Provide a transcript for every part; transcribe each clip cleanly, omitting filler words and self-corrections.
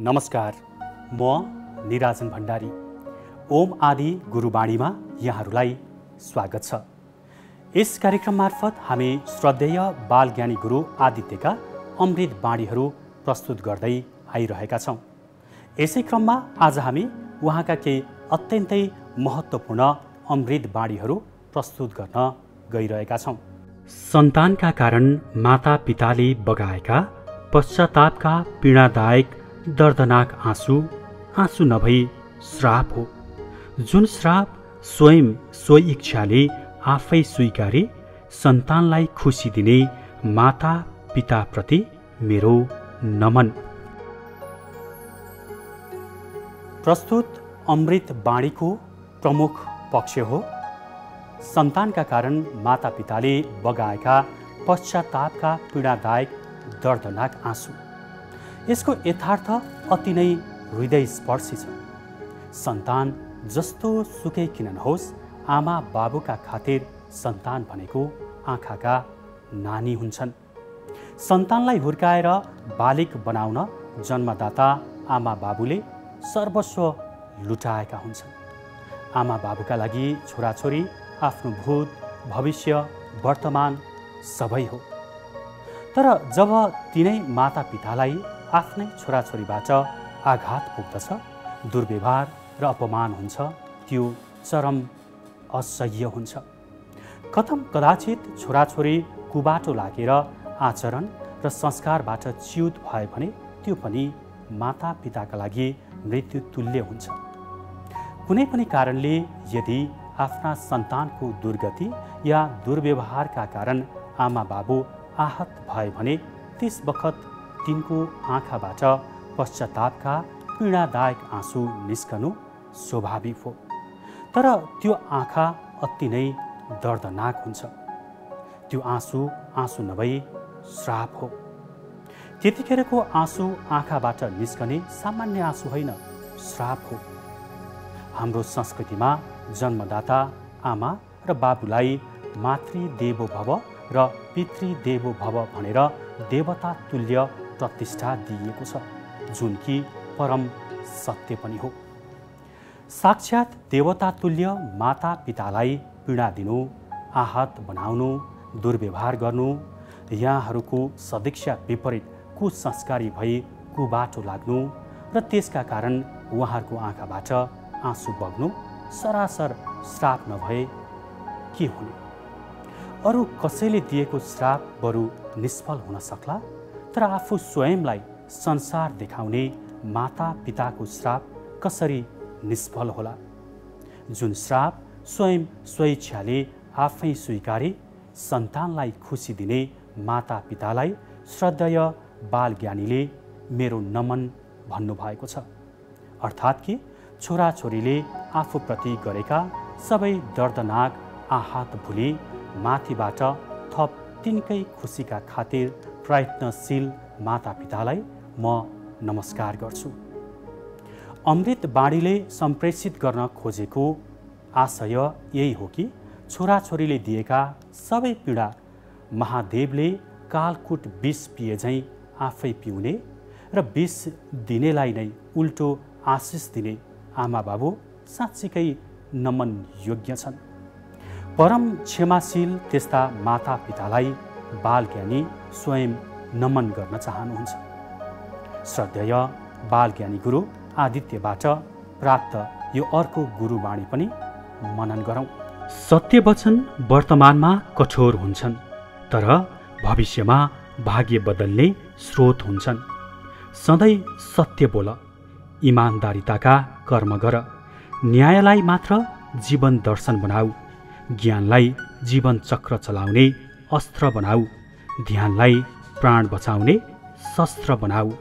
नमस्कार, म निराजन भण्डारी। ओम आदि गुरुवाणीमा यहाँहरूलाई स्वागत छ। यस कार्यक्रम मार्फत हामी श्रद्धेय बालज्ञानी गुरु आदित्यका अमृत बाणीहरू प्रस्तुत गर्दै आइरहेका छौँ। यसै क्रममा आज हामी उहाँका केही अत्यन्तै महत्त्वपूर्ण अमृत बाणीहरू प्रस्तुत गर्न गइरहेका छौँ। सन्तानका कारण माता पिताले बगाएका पश्चातापका पीडादायक दर्दनाक आँसु, आँसु नभई श्राप हो। जुन श्राप स्वयं स्वइच्छाले आफै स्वीकारी सन्तानलाई खुसी दिने माता पिताप्रति मेरो नमन। प्रस्तुत अमृत बाणीको प्रमुख पक्ष हो सन्तानका कारण माता पिताले बगाएका पश्चातापका पीडादायक दर्दनाक आँसु। यसको यथार्थ अति नै हृदयस्पर्शी छ। सन्तान जस्तो सुकै किन नहोस्, आमा बाबुका खातिर सन्तान भनेको आँखाका नानी हुन्छन्। सन्तानलाई हुर्काएर बालिक बनाउन जन्मदाता आमा बाबुले सर्वस्व लुटाएका हुन्छन्। आमा बाबुका लागि छोराछोरी आफ्नो भूत, भविष्य, वर्तमान सबै हो। तर जब तिनै माता पितालाई आफ्नै छोराछोरीबाट आघात पुग्दछ, दुर्व्यवहार र अपमान हुन्छ, त्यो चरम असह्य हुन्छ। कदाचित छोराछोरी कुबाटो लागेर आचरण र संस्कारबाट च्युत भए भने त्यो पनि माता पिताका लागि मृत्यु तुल्य हुन्छ। कुनै पनि कारणले यदि आफ्ना सन्तानको दुर्गति या दुर्व्यवहारका कारण आमा बाबु आहत भए भने त्यस बखत तिनको आँखाबाट पश्चातापका पीडादायक आँसु निस्कनु स्वाभाविक हो। तर त्यो आँखा अति नै दर्दनाक हुन्छ। त्यो आँसु आँसु नभई श्राप हो। त्यतिखेरको आँसु आँखाबाट निस्कने सामान्य आँसु होइन, श्राप हो। हाम्रो संस्कृतिमा जन्मदाता आमा र बाबुलाई मातृदेवो भव र पितृदेवो भव भनेर देवता तुल्य प्रतिष्ठा दिइएको छ, जुन कि परम सत्य पनि हो। साक्षात् देवता तुल्य माता पितालाई पीडा दिनु, आहत बनाउनु, दुर्व्यवहार गर्नु, यहाँहरूको सदिक्षा विपरीत कुसंस्कारी भई कुबाटो लाग्नु र त्यसका कारण उहाँहरूको आँखाबाट आँसु बग्नु सरासर श्राप नभए के हुने। अरू कसैले दिएको श्राप बरु निष्फल हुन सक्ला, तर आफू स्वयंलाई संसार देखाउने माता पिताको श्राप कसरी निष्फल होला। जुन श्राप स्वयं स्वेच्छाले आफै स्वीकारी सन्तानलाई खुसी दिने माता पितालाई श्रद्धेय बालज्ञानीले मेरो नमन भन्नुभएको छ। अर्थात् कि छोराछोरीले आफूप्रति गरेका सबै दर्दनाक आहत भुली माथिबाट थप तिनकै खुसीका खातिर प्रयत्नशील माता पितालाई म नमस्कार गर्छु। अमृत बाणीले सम्प्रेषित गर्न खोजेको आशय यही हो कि छोराछोरीले दिएका सबै पीडा महादेवले कालकुट विष पिए झैँ आफै पिउने र विष दिनेलाई नै उल्टो आशिष दिने आमा बाबु साँच्चीकै नमन योग्य छन्। परम क्षमाशील त्यस्ता माता पितालाई बालज्ञानी स्वयं नमन गर्न चाहनुहुन्छ। श्रद्धेय बालज्ञानी गुरु आदित्यबाट प्राप्त यो अर्को गुरुवाणी पनि मनन गरौँ। सत्य वचन वर्तमानमा कठोर हुन्छन्, तर भविष्यमा भाग्य बदल्ने स्रोत हुन्छन्। सधैँ सत्य बोल, इमान्दारिताका कर्म गर, न्यायलाई मात्र जीवन दर्शन बनाऊ, ज्ञानलाई जीवन चक्र चलाउने अस्त्र बनाऊ, ध्यानलाई प्राण बचाउने शस्त्र बनाऊ।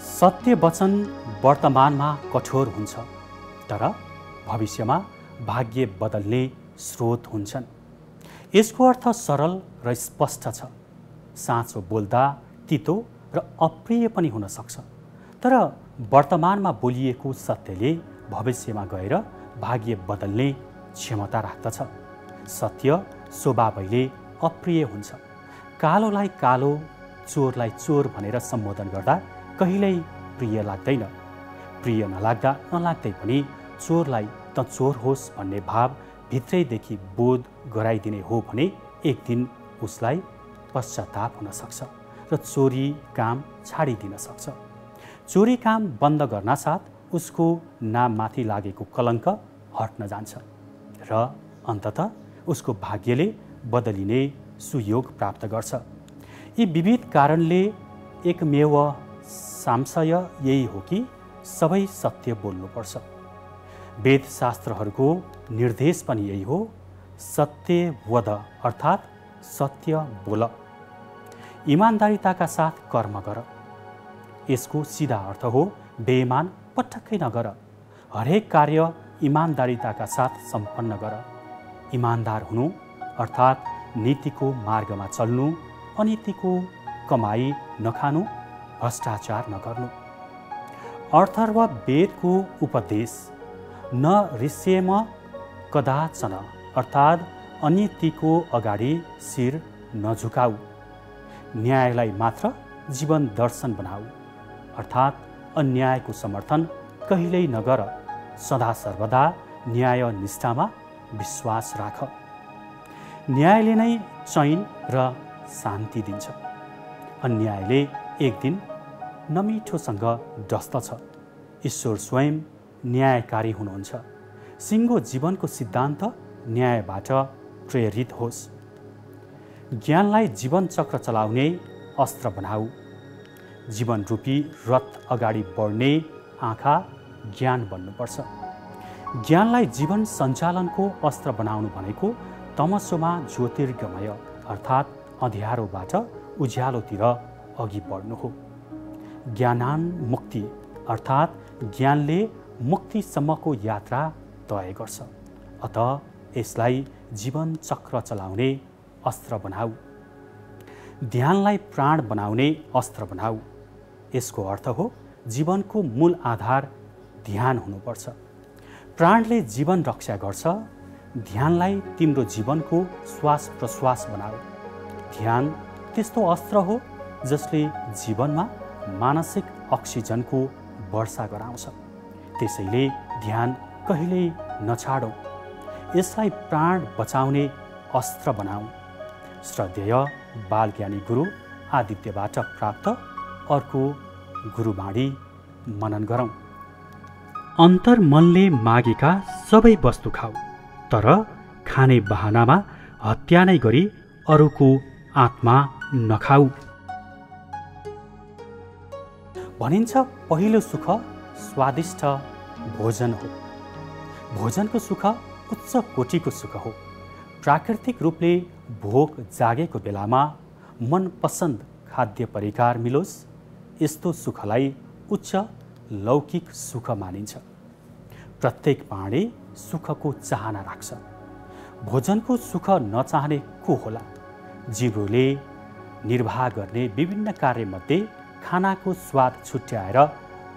सत्य वचन वर्तमानमा कठोर हुन्छ, तर भविष्यमा भाग्य बदल्ने स्रोत हुन्छन्। यसको अर्थ सरल र स्पष्ट छ। साँचो बोल्दा तितो र अप्रिय पनि हुन सक्छ, तर वर्तमानमा बोलिएको सत्यले भविष्यमा गएर भाग्य बदल्ने क्षमता राख्दछ। सत्य स्वभावैले अप्रिय हुन्छ। कालोलाई कालो चोरलाई चोर भनेर सम्बोधन गर्दा कहिल्यै प्रिय लाग्दैन। प्रिय नलाग्दै पनि चोरलाई त चोर होस् भन्ने भाव भित्रैदेखि बोध गराइदिने हो भने एक दिन उसलाई पश्चाताप हुन सक्छ र चोरी काम छाडिदिन सक्छ। चोरी काम बन्द गर्नासाथ उसको नाममाथि लागेको कलङ्क हट्न जान्छ र अन्ततः उसको भाग्यले बदलिने सुयोग प्राप्त गर्छ। यी विविध कारणले एकमेव सामशय यही हो कि सबै सत्य बोल्नुपर्छ। वेदशास्त्रहरूको निर्देश पनि यही हो, सत्य वद अर्थात् सत्य बोल, इमान्दारिताका साथ कर्म गर। यसको सिधा अर्थ हो बेइमान पटक्कै नगर, हरेक कार्य इमान्दारिताका साथ सम्पन्न गर। इमान्दार हुनु अर्थात् नीतिको मार्गमा चल्नु, अनीतिको कमाई नखानु, भ्रष्टाचार नगर्नु। अर्थर्व वेदको उपदेश न ऋष्येम कदाचन अर्थात् अनीतिको अगाडि शिर नझुकाऊ, न्यायलाई मात्र जीवन दर्शन बनाऊ अर्थात् अन्यायको समर्थन कहिल्यै नगर, सदा सर्वदा न्याय निष्ठामा विश्वास राख। न्यायले नै चैन र शान्ति दिन्छ। अन्यायले एक दिन नमिठोसँग डस्दछ। ईश्वर स्वयं न्यायकारी हुनुहुन्छ। सिङ्गो जीवनको सिद्धान्त न्यायबाट प्रेरित होस्। ज्ञानलाई जीवन चक्र चलाउने अस्त्र बनाऊ। जीवन रूपी रथ अगाडि बढ्ने आँखा ज्ञान बन्नुपर्छ। ज्ञानलाई जीवन सञ्चालनको अस्त्र बनाउनु भनेको तमसोमा ज्योतिर्गमय अर्थात् अँध्यारोबाट उज्यालोतिर अघि बढ्नु हो। ज्ञानान मुक्ति अर्थात् ज्ञानले मुक्तिसम्मको यात्रा तय गर्छ। अत यसलाई जीवन चक्र चलाउने अस्त्र बनाऊ। ध्यानलाई प्राण बनाउने अस्त्र बनाऊ। यसको अर्थ हो जीवनको मूल आधार ध्यान हुनुपर्छ। प्राणले जीवन रक्षा गर्छ। ध्यानलाई तिम्रो जीवनको श्वास प्रश्वास बनाऊ। ध्यान त्यस्तो अस्त्र हो जसले जीवनमा मानसिक अक्सिजनको वर्षा गराउँछ। त्यसैले ध्यान कहिल्यै नछाडौँ। यसलाई प्राण बचाउने अस्त्र बनाऊ। श्रद्धेय बालज्ञानी गुरु आदित्यबाट प्राप्त अर्को गुरुवाणी मनन गरौँ। अन्तर्मनले मागेका सबै वस्तु खाऊ, तर खाने बहानामा हत्या नै गरी अरूको आत्मा नखाऊ। भनिन्छ पहिलो सुख स्वादिष्ट भोजन हो। भोजनको सुख उच्च कोटिको सुख हो। प्राकृतिक रूपले भोक जागेको बेलामा मनपसन्द खाद्य परिकार मिलोस्, यस्तो सुखलाई उच्च लौकिक सुख मानिन्छ। प्रत्येक प्राणी सुखको चाहना राख्छ। भोजनको सुख नचाहने को होला? जिब्रोले निर्वाह गर्ने विभिन्न कार्यमध्ये खानाको स्वाद छुट्याएर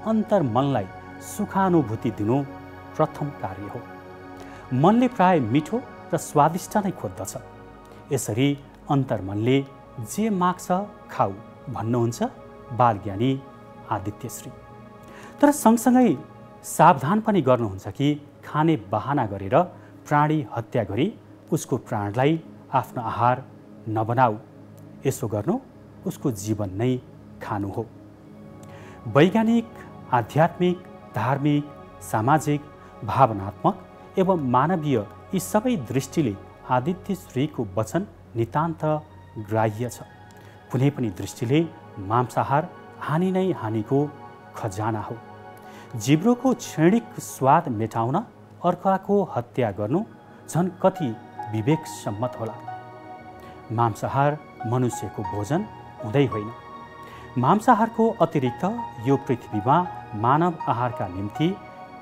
अन्तर्मनलाई सुखानुभूति दिनु प्रथम कार्य हो। मनले प्राय मिठो र स्वादिष्ट नै खोज्दछ। यसरी अन्तर्मनले जे माग्छ खाऊ भन्नुहुन्छ बालज्ञानी आदित्यश्री। तर सँगसँगै सावधान पनि गर्नुहुन्छ कि खाने बहाना गरेर प्राणी हत्या गरी उसको प्राणलाई आफ्नो आहार नबनाऊ। यसो गर्नु उसको जीवन नै खानु हो। वैज्ञानिक, आध्यात्मिक, धार्मिक, सामाजिक, भावनात्मक एवं मानवीय यी सबै दृष्टिले आदित्यश्रीको वचन नितान्त ग्राह्य छ। कुनै पनि दृष्टिले मांसाहार हानि नै हानिको खजाना हो। जिब्रोको क्षणिक स्वाद मेटाउन अर्काको हत्या गर्नु झन् कति विवेक सम्मत होला। मांसाहार मनुष्यको भोजन हुँदै होइन। मांसाहारको अतिरिक्त यो पृथ्वीमा मानव आहारका निम्ति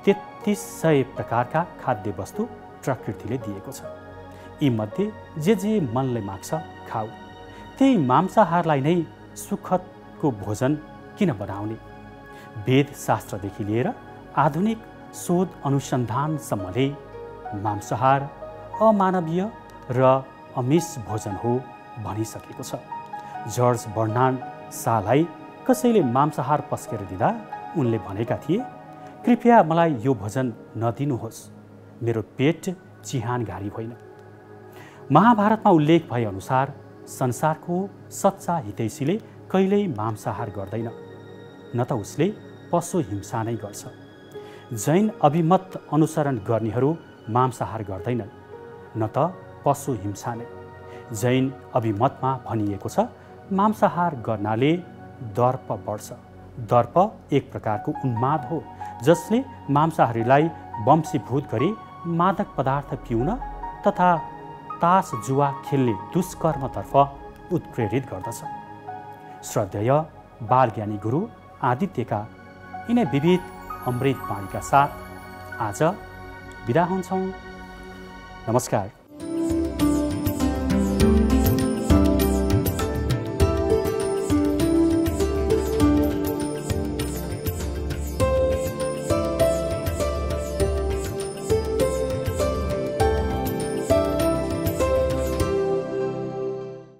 3300 प्रकारका खाद्य वस्तु प्रकृतिले दिएको छ। यी मध्ये जे मनले माग्छ खाऊ। त्यही मांसाहारलाई नै सुखदको भोजन किन बनाउने? वेद शास्त्रदेखि लिएर आधुनिक शोध अनुसन्धानसम्मले मांसाहार अमानवीय र अमिष भोजन हो भनिसकेको छ। जर्ज बर्नार्ड शाहलाई कसैले मांसाहार पस्केर दिँदा उनले भनेका थिए, कृपया मलाई यो भोजन नदिनुहोस्, मेरो पेट चिहानघारी होइन। महाभारतमा उल्लेख भए अनुसार संसारको सच्चा हितैषीले कहिल्यै मांसाहार गर्दैन, न त उसले पशु हिंसा नै गर्छ। जैन अभिमत अनुसरण गर्नेहरू मांसाहार गर्दैनन्, न त पशु हिंसा नै। जैन अभिमतमा भनिएको छ, मांसाहार गर्नाले दर्प बढ्छ। दर्प एक प्रकारको उन्माद हो जसले मांसाहारीलाई वंशीभूत गरी मादक पदार्थ पिउन तथा तास जुवा खेल्ने दुष्कर्मतर्फ उत्प्रेरित गर्दछ। श्रद्धेय बालज्ञानी गुरु आदित्यका यिनै विविध अमृत वाणीका साथ आज बिदा हुन्छौँ। नमस्कार।